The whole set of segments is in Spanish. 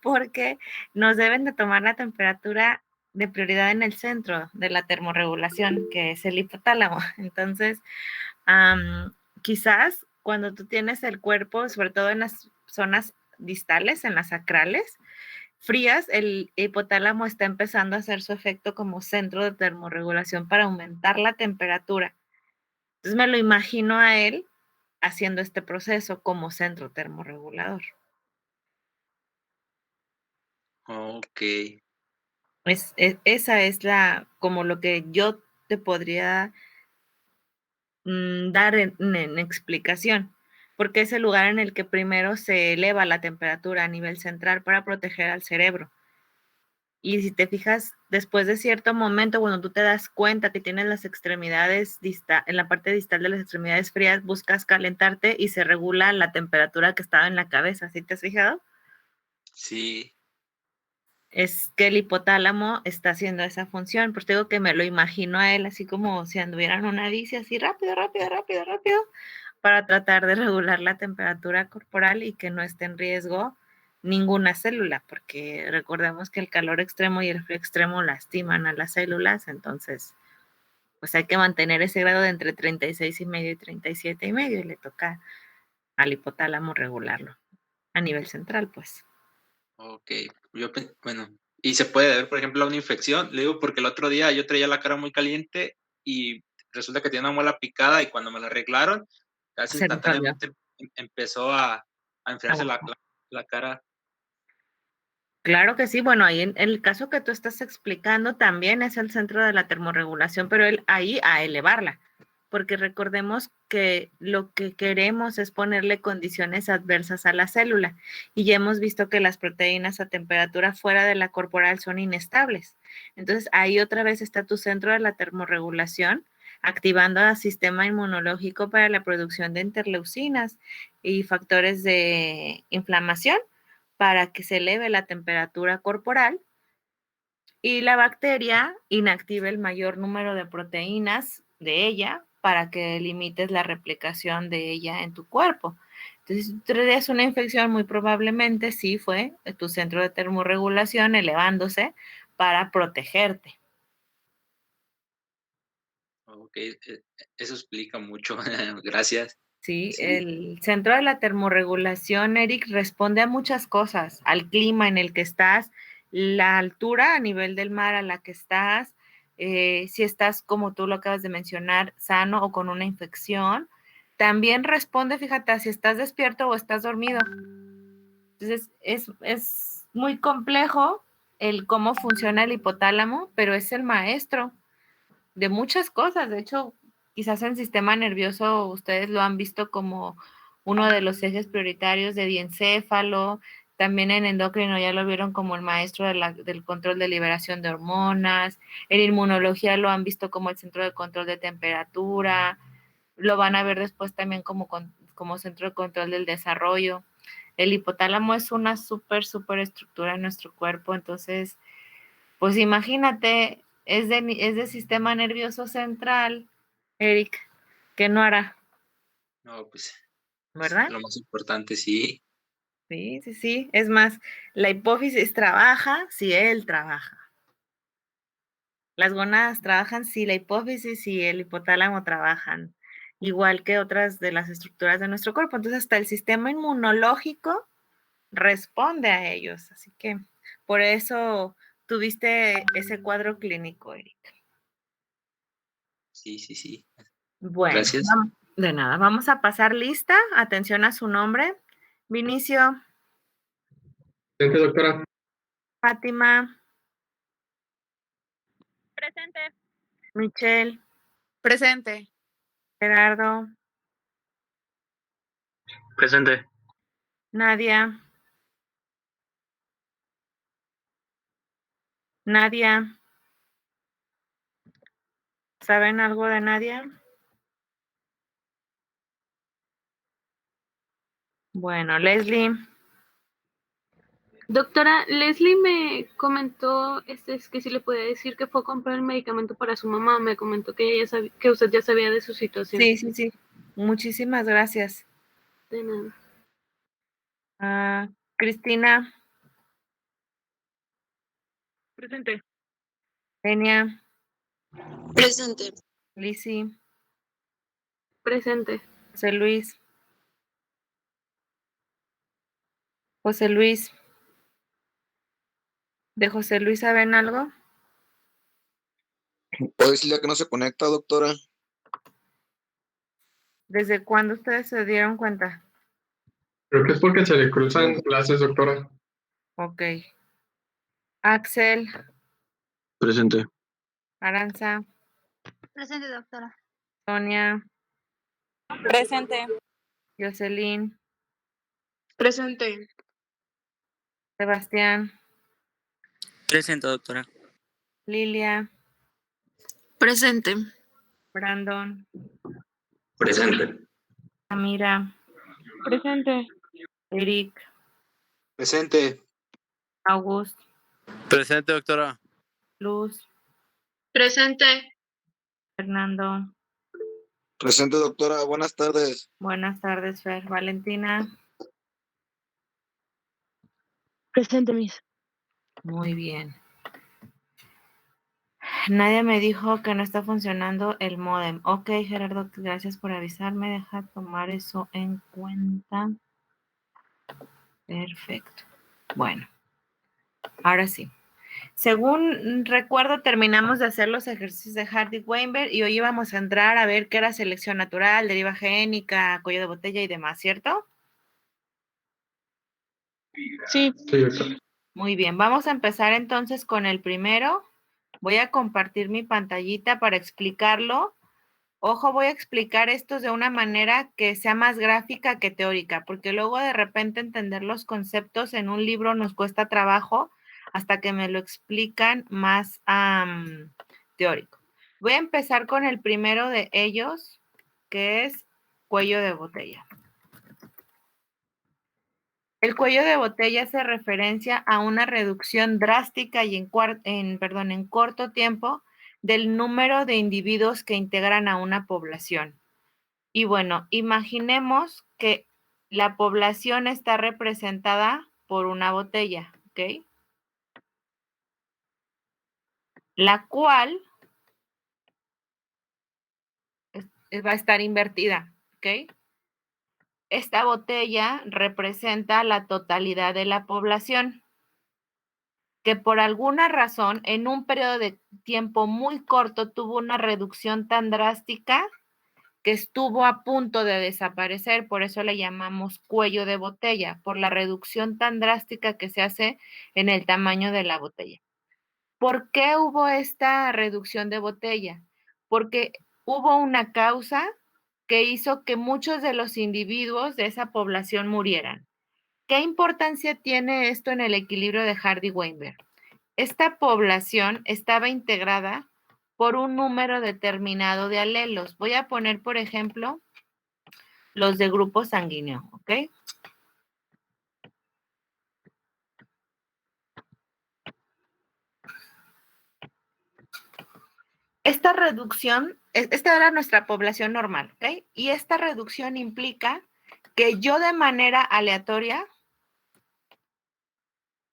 porque nos deben de tomar la temperatura de prioridad en el centro de la termorregulación, que es el hipotálamo. Entonces, quizás cuando tú tienes el cuerpo, sobre todo en las zonas distales, en las sacrales, frías, el hipotálamo está empezando a hacer su efecto como centro de termorregulación para aumentar la temperatura. Entonces me lo imagino a él haciendo este proceso como centro termorregulador. Ok. Esa es como lo que yo te podría dar en explicación, porque es el lugar en el que primero se eleva la temperatura a nivel central para proteger al cerebro. Y si te fijas, después de cierto momento, cuando tú te das cuenta que tienes las extremidades en la parte distal de las extremidades frías, buscas calentarte y se regula la temperatura que estaba en la cabeza. ¿Sí te has fijado? Sí. Es que el hipotálamo está haciendo esa función. Pues te digo que me lo imagino a él así como si anduviera en una bici, así rápido, rápido, rápido, rápido, para tratar de regular la temperatura corporal y que no esté en riesgo ninguna célula, porque recordemos que el calor extremo y el frío extremo lastiman a las células, entonces pues hay que mantener ese grado de entre 36,5 y 37,5 y le toca al hipotálamo regularlo a nivel central, pues. Ok. Bueno, y se puede ver, por ejemplo, una infección. Le digo porque el otro día yo traía la cara muy caliente y resulta que tenía una muela picada y cuando me la arreglaron, casi Se resolvió. instantáneamente empezó a enfriarse la cara. Claro que sí, bueno, ahí en el caso que tú estás explicando también es el centro de la termorregulación, pero ahí a elevarla, porque recordemos que lo que queremos es ponerle condiciones adversas a la célula y ya hemos visto que las proteínas a temperatura fuera de la corporal son inestables. Entonces ahí otra vez está tu centro de la termorregulación activando al sistema inmunológico para la producción de interleucinas y factores de inflamación para que se eleve la temperatura corporal y la bacteria inactive el mayor número de proteínas de ella para que limites la replicación de ella en tu cuerpo. Entonces, si tú traes una infección, muy probablemente sí fue tu centro de termorregulación elevándose para protegerte. Ok, eso explica mucho. Gracias. Sí, Sí. el centro de la termorregulación, Eric, responde a muchas cosas, al clima en el que estás, la altura a nivel del mar a la que estás, si estás, como tú lo acabas de mencionar, sano o con una infección. También responde, fíjate, a si estás despierto o estás dormido. Entonces, es muy complejo el cómo funciona el hipotálamo, pero es el maestro de muchas cosas. De hecho, quizás el sistema nervioso ustedes lo han visto como uno de los ejes prioritarios de diencéfalo. También en endocrino ya lo vieron como el maestro del control de liberación de hormonas. En inmunología lo han visto como el centro de control de temperatura. Lo van a ver después también como centro de control del desarrollo. El hipotálamo es una súper estructura en nuestro cuerpo, entonces pues imagínate, es de sistema nervioso central, Eric, ¿qué no hará? No, pues ¿Verdad? lo más importante, sí. Sí, sí, sí. Es más, la hipófisis trabaja si él trabaja. Las gónadas trabajan si la hipófisis y el hipotálamo trabajan, igual que otras de las estructuras de nuestro cuerpo. Entonces, hasta el sistema inmunológico responde a ellos. Así que por eso tuviste ese cuadro clínico, Eric. Sí, sí, sí. Bueno, Gracias. de nada, vamos a pasar lista. Atención a su nombre. Vinicio, Presente, doctora. Fátima, Presente. Michelle, Presente. Gerardo, Presente. Nadia, Nadia. ¿Saben algo de Nadia? Bueno, Leslie, Doctora, Leslie me comentó es que si le podía decir que fue a comprar el medicamento para su mamá. Me comentó que que usted ya sabía de su situación. sí, sí, sí. Muchísimas gracias. De nada. Ah, Cristina, Presente. Enia, Presente. Lizzy, Presente. José Luis. José Luis. ¿De José Luis saben algo? ¿Puedo decirle que no se conecta, doctora? ¿Desde cuándo ustedes se dieron cuenta? Creo que es porque se le cruzan clases, doctora. Ok. Axel, Presente. Aranza, Presente, doctora. Sonia, Presente. Jocelyn, Presente. Sebastián, Presente, doctora. Lilia, Presente. Brandon, Presente. Amira, Presente. Eric, Presente. August, Presente, doctora. Luz, Presente. Fernando. Presente, doctora. Buenas tardes. Buenas tardes, Fer. Valentina. Presente, Miss. Muy bien. Nadie me dijo que no está funcionando el módem. Ok, Gerardo, gracias por avisarme. Deja tomar eso en cuenta. Perfecto. Bueno, ahora sí. Según recuerdo, terminamos de hacer los ejercicios de Hardy-Weinberg y hoy íbamos a entrar a ver qué era selección natural, deriva génica, cuello de botella y demás, ¿cierto? Sí. Sí, doctora. Muy bien, vamos a empezar entonces con el primero. Voy a compartir mi pantallita para explicarlo. Ojo, voy a explicar esto de una manera que sea más gráfica que teórica, porque luego de repente entender los conceptos en un libro nos cuesta trabajo hasta que me lo explican más teórico. Voy a empezar con el primero de ellos, que es cuello de botella. El cuello de botella hace referencia a una reducción drástica y en corto tiempo del número de individuos que integran a una población. Y bueno, imaginemos que la población está representada por una botella, ¿ok? La cual va a estar invertida, ¿ok? Esta botella representa la totalidad de la población, que por alguna razón en un periodo de tiempo muy corto tuvo una reducción tan drástica que estuvo a punto de desaparecer, por eso le llamamos cuello de botella, por la reducción tan drástica que se hace en el tamaño de la botella. ¿Por qué hubo esta reducción de botella? Porque hubo una causa que hizo que muchos de los individuos de esa población murieran. ¿Qué importancia tiene esto en el equilibrio de Hardy-Weinberg? Esta población estaba integrada por un número determinado de alelos. Voy a poner, por ejemplo, los de grupo sanguíneo, ¿ok? Esta reducción, esta era nuestra población normal, ¿ok? Y esta reducción implica que yo de manera aleatoria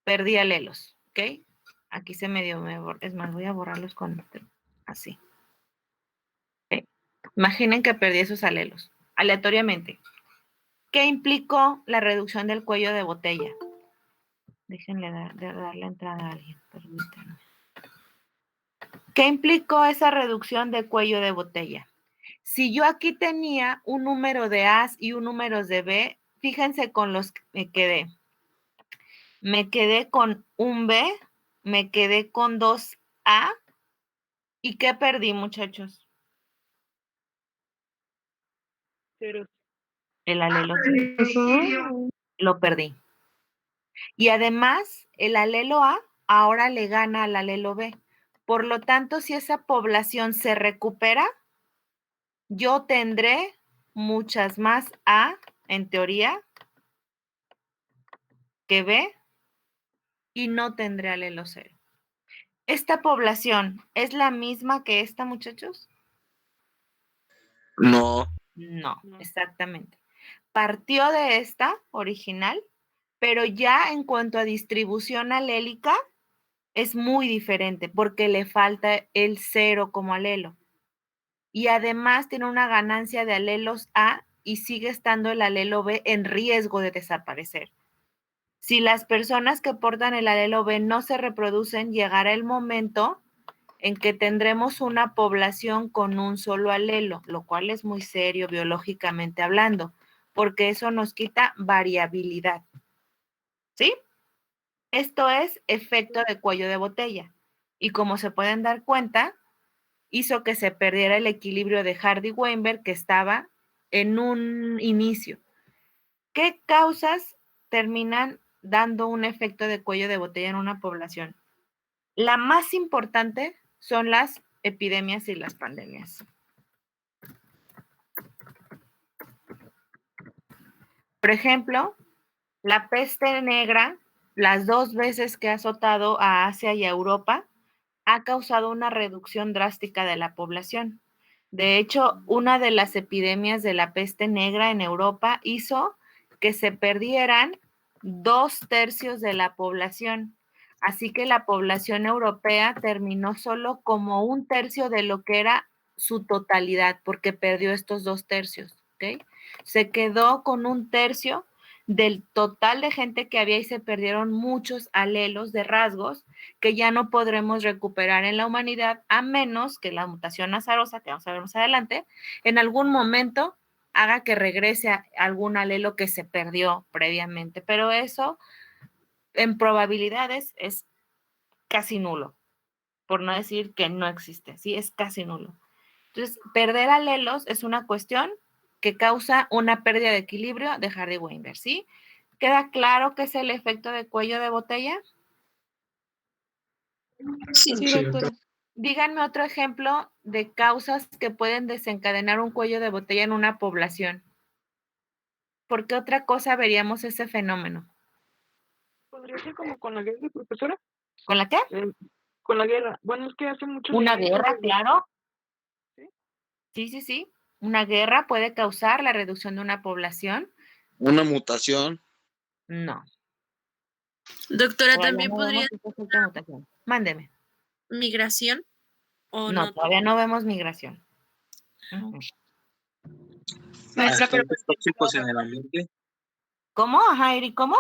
perdí alelos, ¿ok? Aquí se me dio, es más, voy a borrarlos con así. ¿Okay? Imaginen que perdí esos alelos, aleatoriamente. ¿Qué implicó la reducción del cuello de botella? Déjenle darle entrada a alguien, permítanme. ¿Qué implicó esa reducción de cuello de botella? Si yo aquí tenía un número de A's y un número de B, fíjense con los que me quedé. Me quedé con un B, me quedé con 2A. ¿Y qué perdí, muchachos? Cero. El alelo C. Lo perdí. Y además, el alelo A ahora le gana al alelo B. Por lo tanto, si esa población se recupera, yo tendré muchas más A, en teoría, que B, y no tendré alelo cero. ¿Esta población es la misma que esta, muchachos? No. No, exactamente. Partió de esta original, pero ya en cuanto a distribución alélica, es muy diferente porque le falta el 0 como alelo. Y además tiene una ganancia de alelos A y sigue estando el alelo B en riesgo de desaparecer. Si las personas que portan el alelo B no se reproducen, llegará el momento en que tendremos una población con un solo alelo, lo cual es muy serio biológicamente hablando, porque eso nos quita variabilidad. ¿Sí? Esto es efecto de cuello de botella. Y como se pueden dar cuenta, hizo que se perdiera el equilibrio de Hardy-Weinberg que estaba en un inicio. ¿Qué causas terminan dando un efecto de cuello de botella en una población? La más importante son las epidemias y las pandemias. Por ejemplo, la peste negra, las 2 veces que ha azotado a Asia y a Europa, ha causado una reducción drástica de la población. De hecho, una de las epidemias de la peste negra en Europa hizo que se perdieran 2/3 de la población. Así que la población europea terminó solo como 1/3 de lo que era su totalidad, porque perdió estos 2/3, ¿ok? Se quedó con 1/3 del total de gente que había y se perdieron muchos alelos de rasgos que ya no podremos recuperar en la humanidad a menos que la mutación azarosa, que vamos a ver más adelante, en algún momento haga que regrese a algún alelo que se perdió previamente. Pero eso en probabilidades es casi nulo, por no decir que no existe, sí, es casi nulo. Entonces, perder alelos es una cuestión que causa una pérdida de equilibrio de Hardy-Weinberg, ¿sí? ¿Queda claro qué es el efecto de cuello de botella? Sí, doctora. Díganme otro ejemplo de causas que pueden desencadenar un cuello de botella en una población. ¿Por qué otra cosa veríamos ese fenómeno? ¿Podría ser como con la guerra, profesora? ¿Con la qué? Con la guerra. Bueno, es que hace mucho... Una guerra, claro. ¿Sí? Sí. Una guerra puede causar la reducción de una población. Una mutación. No. Doctora, Todavía también no podría vemos ese efecto de mutación. Mándeme. migración o No, no. todavía no vemos migración. Maestra, pero Agentes tóxicos en el ambiente. ¿Cómo? Ajá, Eri, ¿cómo?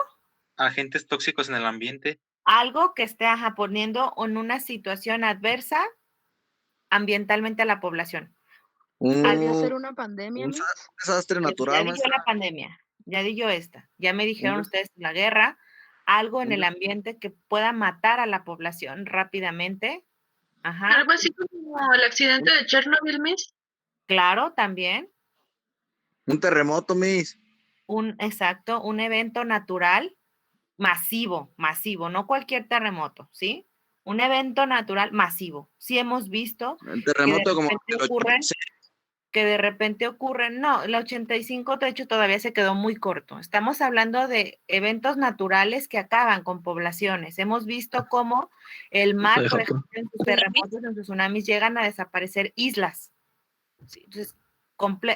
Agentes tóxicos en el ambiente. Algo que esté poniendo en una situación adversa ambientalmente a la población. ¿Podría ser Un una pandemia, Miss? desastre Ya natural, di yo maestra. la pandemia, ya di yo esta. Ya me dijeron ustedes la guerra, algo en el ambiente que pueda matar a la población rápidamente. Ajá, algo así como el accidente de Chernobyl, Miss. claro, también. Un terremoto, Miss. Exacto, un evento natural masivo, no cualquier terremoto, ¿sí? Un evento natural masivo. Sí hemos visto Un terremoto como el que de repente ocurren, no, el 85 de hecho todavía se quedó muy corto. Estamos hablando de eventos naturales que acaban con poblaciones. Hemos visto cómo el mar, por ejemplo, en sus terremotos, en sus tsunamis, llegan a desaparecer islas. Sí, entonces,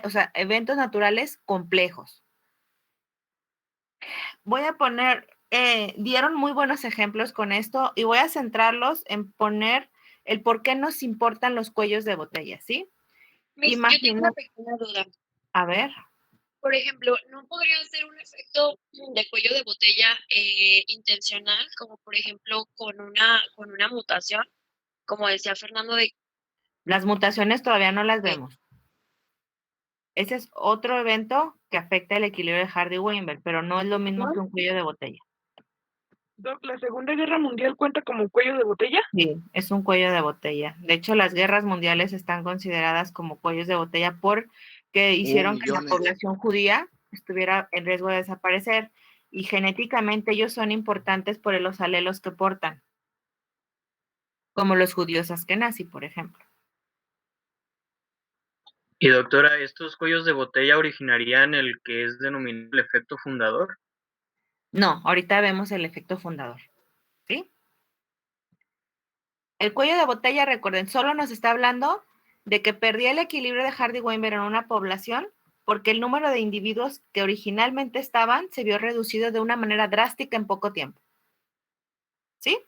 o sea, eventos naturales complejos. Voy a poner, dieron muy buenos ejemplos con esto y voy a centrarlos en poner el por qué nos importan los cuellos de botella, ¿sí? Miss, yo tengo una pequeña duda. A ver. Por ejemplo, ¿no podría ser un efecto de cuello de botella intencional, como por ejemplo con una mutación, como decía Fernando de... Las mutaciones todavía no las vemos. Ese es otro evento que afecta el equilibrio de Hardy-Weinberg, pero no es lo mismo que un cuello de botella. Doc, ¿la Segunda Guerra Mundial cuenta como cuello de botella? Sí, es un cuello de botella. De hecho, las guerras mundiales están consideradas como cuellos de botella porque hicieron que la población judía estuviera en riesgo de desaparecer y genéticamente ellos son importantes por los alelos que portan, como los judíos askenazi, por ejemplo. Y doctora, ¿estos cuellos de botella originarían el que es denominado el efecto fundador? No, ahorita vemos el efecto fundador, ¿sí? El cuello de botella, recuerden, solo nos está hablando de que perdía el equilibrio de Hardy-Weinberg en una población porque el número de individuos que originalmente estaban se vio reducido de una manera drástica en poco tiempo. ¿Sí?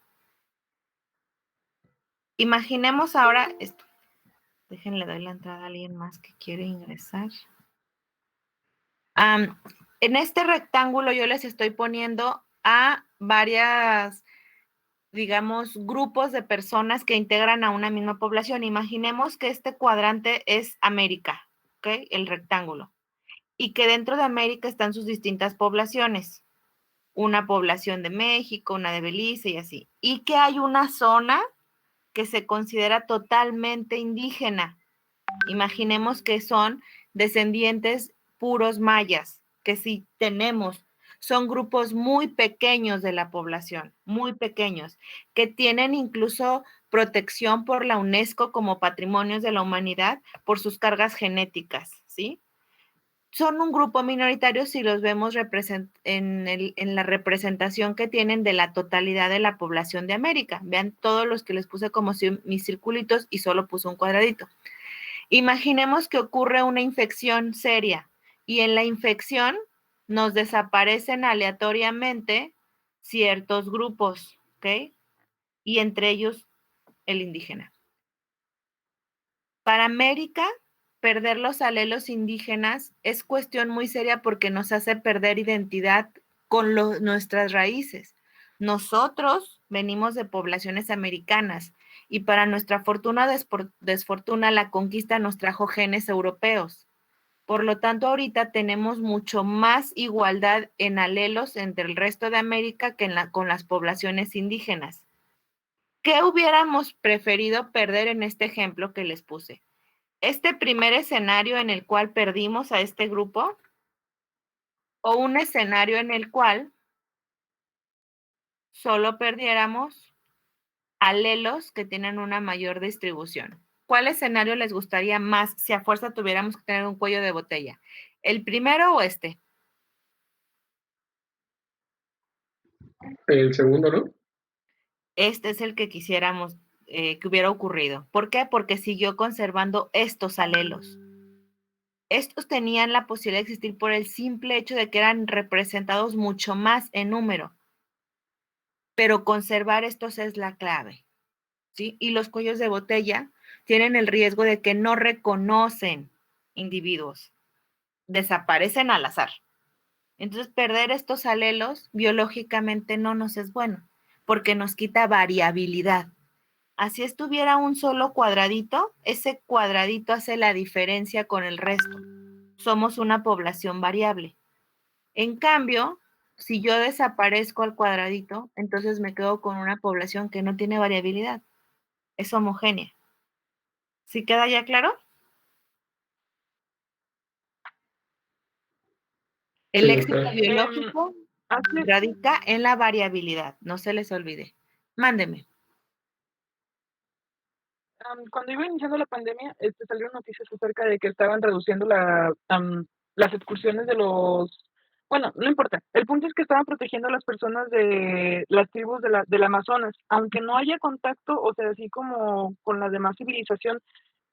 Imaginemos ahora esto. Déjenle doy la entrada a alguien más que quiere ingresar. En este rectángulo yo les estoy poniendo a varias, digamos, grupos de personas que integran a una misma población. Imaginemos que este cuadrante es América, ¿ok? El rectángulo. Y que dentro de América están sus distintas poblaciones. Una población de México, una de Belice y así. Y que hay una zona que se considera totalmente indígena. Imaginemos que son descendientes puros mayas, que sí tenemos, son grupos muy pequeños de la población, muy pequeños, que tienen incluso protección por la UNESCO como patrimonios de la humanidad por sus cargas genéticas, ¿sí? Son un grupo minoritario si los vemos en la representación que tienen de la totalidad de la población de América. Vean todos los que les puse como si mis circulitos y solo puse un cuadradito. Imaginemos que ocurre una infección seria y en la infección nos desaparecen aleatoriamente ciertos grupos, ¿ok? Y entre ellos el indígena. Para América, perder los alelos indígenas es cuestión muy seria porque nos hace perder identidad con nuestras raíces. Nosotros venimos de poblaciones americanas y para nuestra fortuna o desfortuna la conquista nos trajo genes europeos. Por lo tanto, ahorita tenemos mucho más igualdad en alelos entre el resto de América que con las poblaciones indígenas. ¿Qué hubiéramos preferido perder en este ejemplo que les puse? ¿Este primer escenario en el cual perdimos a este grupo? ¿O un escenario en el cual solo perdiéramos alelos que tienen una mayor distribución? ¿Cuál escenario les gustaría más si a fuerza tuviéramos que tener un cuello de botella? ¿El primero o este? El segundo, ¿no? Este es el que quisiéramos que hubiera ocurrido. ¿Por qué? Porque siguió conservando estos alelos. Estos tenían la posibilidad de existir por el simple hecho de que eran representados mucho más en número. Pero conservar estos es la clave, ¿sí? Y los cuellos de botella tienen el riesgo de que no reconocen individuos, desaparecen al azar. Entonces, perder estos alelos biológicamente no nos es bueno, porque nos quita variabilidad. Así estuviera un solo cuadradito, ese cuadradito hace la diferencia con el resto. Somos una población variable. En cambio, si yo desaparezco al cuadradito, entonces me quedo con una población que no tiene variabilidad. Es homogénea. ¿Sí queda ya claro? El Sí, éxito doctora. biológico radica en la variabilidad. No se les olvide. Mándeme. Cuando iba iniciando la pandemia, salieron noticias acerca de que estaban reduciendo las excursiones de los... Bueno, no importa. El punto es que estaban protegiendo a las personas de las tribus del Amazonas. Aunque no haya contacto, o sea, así como con la demás civilización,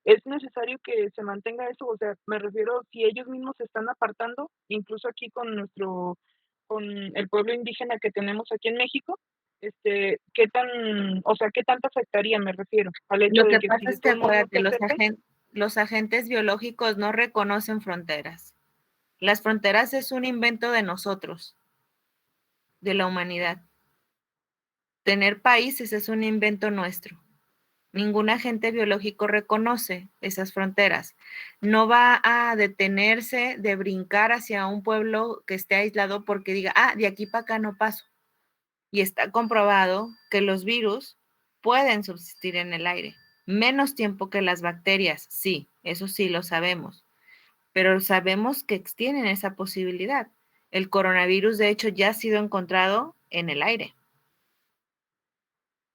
es necesario que se mantenga eso. O sea, me refiero, si ellos mismos se están apartando, incluso aquí con el pueblo indígena que tenemos aquí en México, qué tanto afectaría, me refiero, al hecho Lo de que que pasa si es que todo el mundo acuérdate, se acerque, los agentes biológicos no reconocen fronteras. Las fronteras es un invento de nosotros, de la humanidad. Tener países es un invento nuestro. Ningún agente biológico reconoce esas fronteras. No va a detenerse de brincar hacia un pueblo que esté aislado porque diga, de aquí para acá no paso. Y está comprobado que los virus pueden subsistir en el aire. Menos tiempo que las bacterias, sí, eso sí lo sabemos. Pero sabemos que tienen esa posibilidad. El coronavirus, de hecho, ya ha sido encontrado en el aire.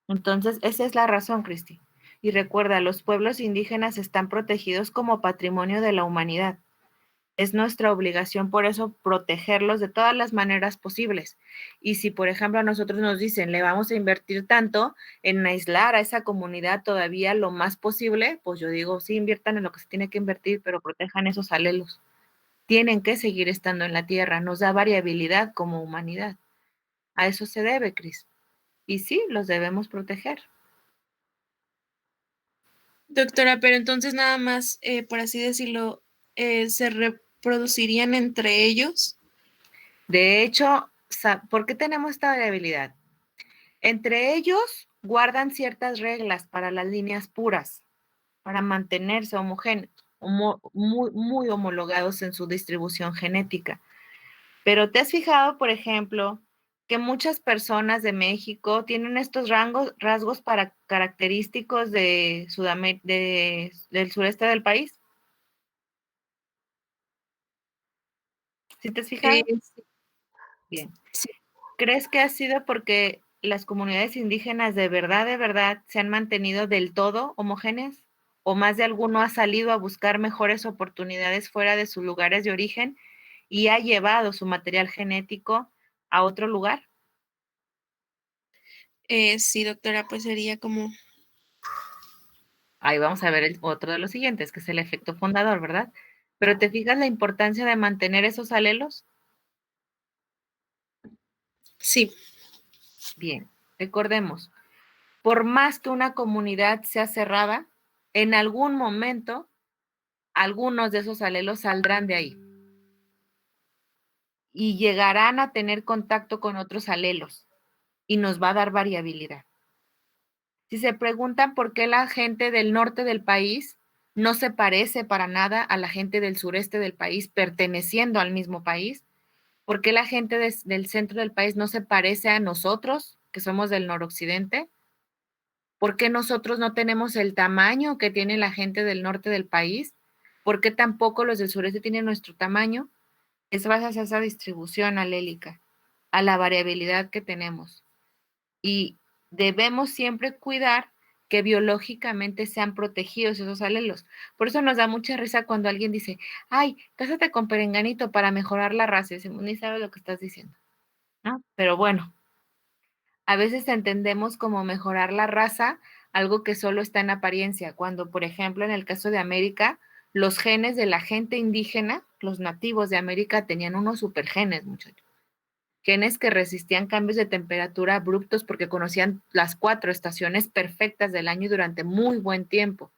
Entonces, esa es la razón, Cristi. Y recuerda, los pueblos indígenas están protegidos como patrimonio de la humanidad. Es nuestra obligación, por eso, protegerlos de todas las maneras posibles. Y si, por ejemplo, a nosotros nos dicen, le vamos a invertir tanto en aislar a esa comunidad todavía lo más posible, pues yo digo, sí, inviertan en lo que se tiene que invertir, pero protejan esos alelos. Tienen que seguir estando en la tierra, nos da variabilidad como humanidad. A eso se debe, Cris. Y sí, los debemos proteger. Doctora, pero entonces nada más, por así decirlo, ¿se reproducirían entre ellos? De hecho, ¿por qué tenemos esta variabilidad? Entre ellos guardan ciertas reglas para las líneas puras, para mantenerse homogéneos, muy homologados en su distribución genética. Pero ¿te has fijado, por ejemplo, que muchas personas de México tienen estos rasgos característicos de del sureste del país? ¿Sí te has fijado? Sí. Bien. Sí. ¿Crees que ha sido porque las comunidades indígenas de verdad se han mantenido del todo homogéneas? ¿O más de alguno ha salido a buscar mejores oportunidades fuera de sus lugares de origen y ha llevado su material genético a otro lugar? Sí, doctora, pues sería como... Ahí vamos a ver otro de los siguientes, que es el efecto fundador, ¿verdad? Pero ¿te fijas la importancia de mantener esos alelos? Sí. Bien, recordemos, por más que una comunidad sea cerrada, en algún momento algunos de esos alelos saldrán de ahí y llegarán a tener contacto con otros alelos y nos va a dar variabilidad. Si se preguntan por qué la gente del norte del país no se parece para nada a la gente del sureste del país perteneciendo al mismo país, ¿por qué la gente del centro del país no se parece a nosotros, que somos del noroccidente? ¿Por qué nosotros no tenemos el tamaño que tiene la gente del norte del país? ¿Por qué tampoco los del sureste tienen nuestro tamaño? Es gracias a esa distribución alélica, a la variabilidad que tenemos. Y debemos siempre cuidar que biológicamente sean protegidos esos alelos. Por eso nos da mucha risa cuando alguien dice, ay, cásate con perenganito para mejorar la raza. Y decimos, ni sabes lo que estás diciendo, ¿no? Pero bueno, a veces entendemos como mejorar la raza algo que solo está en apariencia, cuando, por ejemplo, en el caso de América, los genes de la gente indígena, los nativos de América, tenían unos supergenes, muchachos. Genes que resistían cambios de temperatura abruptos porque conocían las 4 estaciones perfectas del año y durante muy buen tiempo.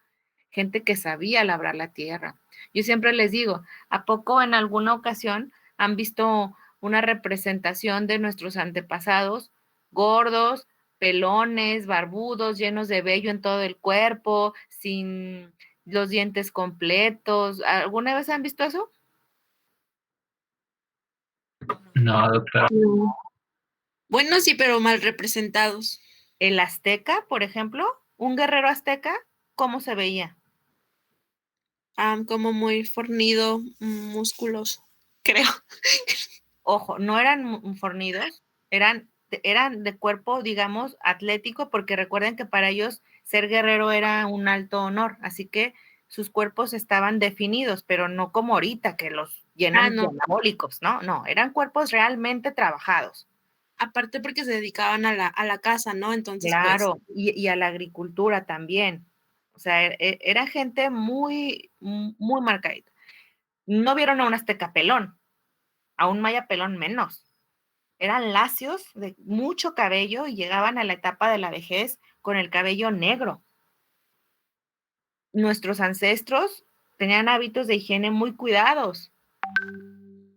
Gente que sabía labrar la tierra. Yo siempre les digo, ¿a poco en alguna ocasión han visto una representación de nuestros antepasados gordos, pelones, barbudos, llenos de vello en todo el cuerpo, sin los dientes completos? ¿Alguna vez han visto eso? No, doctora. No. Bueno, sí, pero mal representados. El azteca, por ejemplo, un guerrero azteca, ¿cómo se veía? Como muy fornido, musculoso, creo. Ojo, no eran fornidos, eran de cuerpo, digamos, atlético, porque recuerden que para ellos ser guerrero era un alto honor, así que sus cuerpos estaban definidos, pero no como ahorita que los llenan de anabólicos, ¿no? No, eran cuerpos realmente trabajados. Aparte porque se dedicaban a la caza, ¿no? Entonces, claro, pues... y a la agricultura también. O sea, era gente muy marcadita. No vieron a un azteca pelón, a un maya pelón menos. Eran lacios, de mucho cabello, y llegaban a la etapa de la vejez con el cabello negro. Nuestros ancestros tenían hábitos de higiene muy cuidados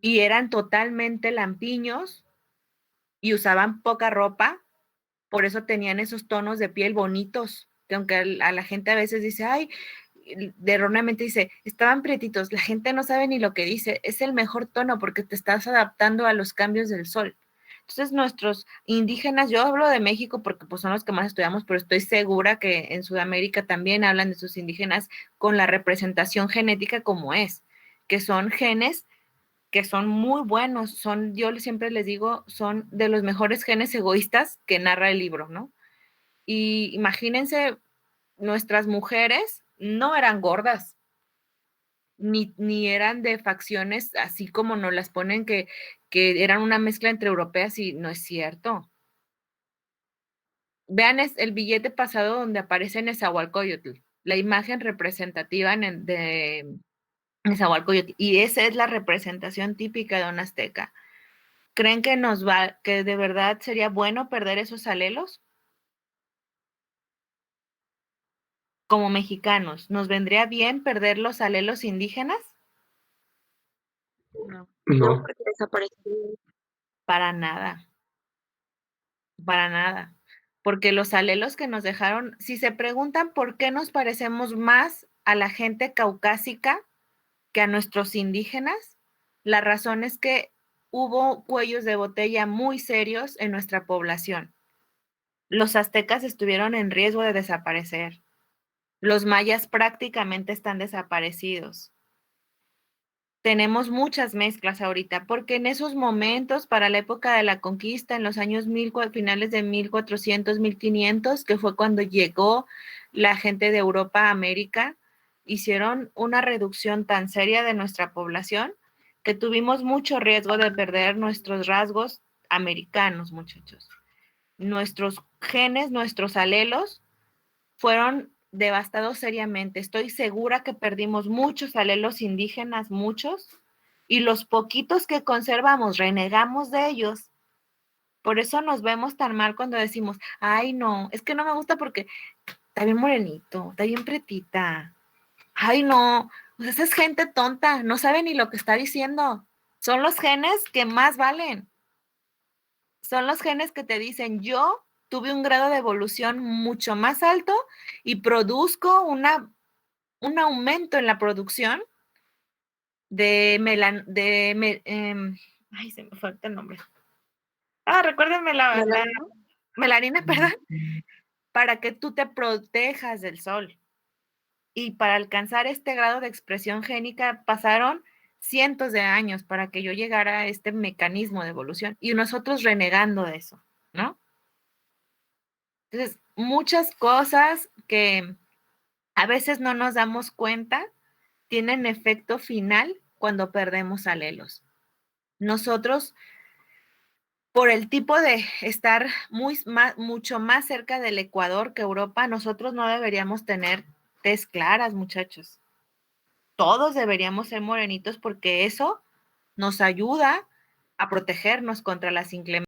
y eran totalmente lampiños y usaban poca ropa, por eso tenían esos tonos de piel bonitos, que aunque a la gente a veces dice, ay, erróneamente dice, estaban prietitos, la gente no sabe ni lo que dice, es el mejor tono porque te estás adaptando a los cambios del sol. Entonces nuestros indígenas, yo hablo de México porque pues son los que más estudiamos, pero estoy segura que en Sudamérica también hablan de sus indígenas con la representación genética como es, que son genes que son muy buenos, yo siempre les digo, son de los mejores genes egoístas que narra el libro, ¿no? Y imagínense, nuestras mujeres no eran gordas, ni eran de facciones así como nos las ponen que eran una mezcla entre europeas y no es cierto. Vean el billete pasado donde aparece Nezahualcóyotl, la imagen representativa de Nezahualcóyotl, y esa es la representación típica de un azteca. ¿Creen que que de verdad sería bueno perder esos alelos? como mexicanos, ¿nos vendría bien perder los alelos indígenas? No. No. Porque desaparecieron. Para nada, para nada. Porque los alelos que nos dejaron, si se preguntan por qué nos parecemos más a la gente caucásica que a nuestros indígenas, la razón es que hubo cuellos de botella muy serios en nuestra población. Los aztecas estuvieron en riesgo de desaparecer. Los mayas prácticamente están desaparecidos. Tenemos muchas mezclas ahorita, porque en esos momentos, para la época de la conquista, en los años finales de 1400, 1500, que fue cuando llegó la gente de Europa a América, hicieron una reducción tan seria de nuestra población que tuvimos mucho riesgo de perder nuestros rasgos americanos, muchachos. Nuestros genes, nuestros alelos fueron devastados seriamente. Estoy segura que perdimos muchos alelos indígenas, muchos, y los poquitos que conservamos, renegamos de ellos. Por eso nos vemos tan mal cuando decimos, ay, no, es que no me gusta porque está bien morenito, está bien pretita. Ay, no, pues esa es gente tonta, no sabe ni lo que está diciendo. Son los genes que más valen. Son los genes que te dicen, yo tuve un grado de evolución mucho más alto y produzco un aumento en la producción de ay, se me falta el nombre. Recuérdenme la melanina, perdón, para que tú te protejas del sol. Y para alcanzar este grado de expresión génica pasaron cientos de años para que yo llegara a este mecanismo de evolución y nosotros renegando de eso, ¿no? Entonces, muchas cosas que a veces no nos damos cuenta tienen efecto final cuando perdemos alelos. Nosotros, por el tipo de estar mucho más cerca del Ecuador que Europa, nosotros no deberíamos tener tez claras, muchachos. Todos deberíamos ser morenitos porque eso nos ayuda a protegernos contra las inclemencias.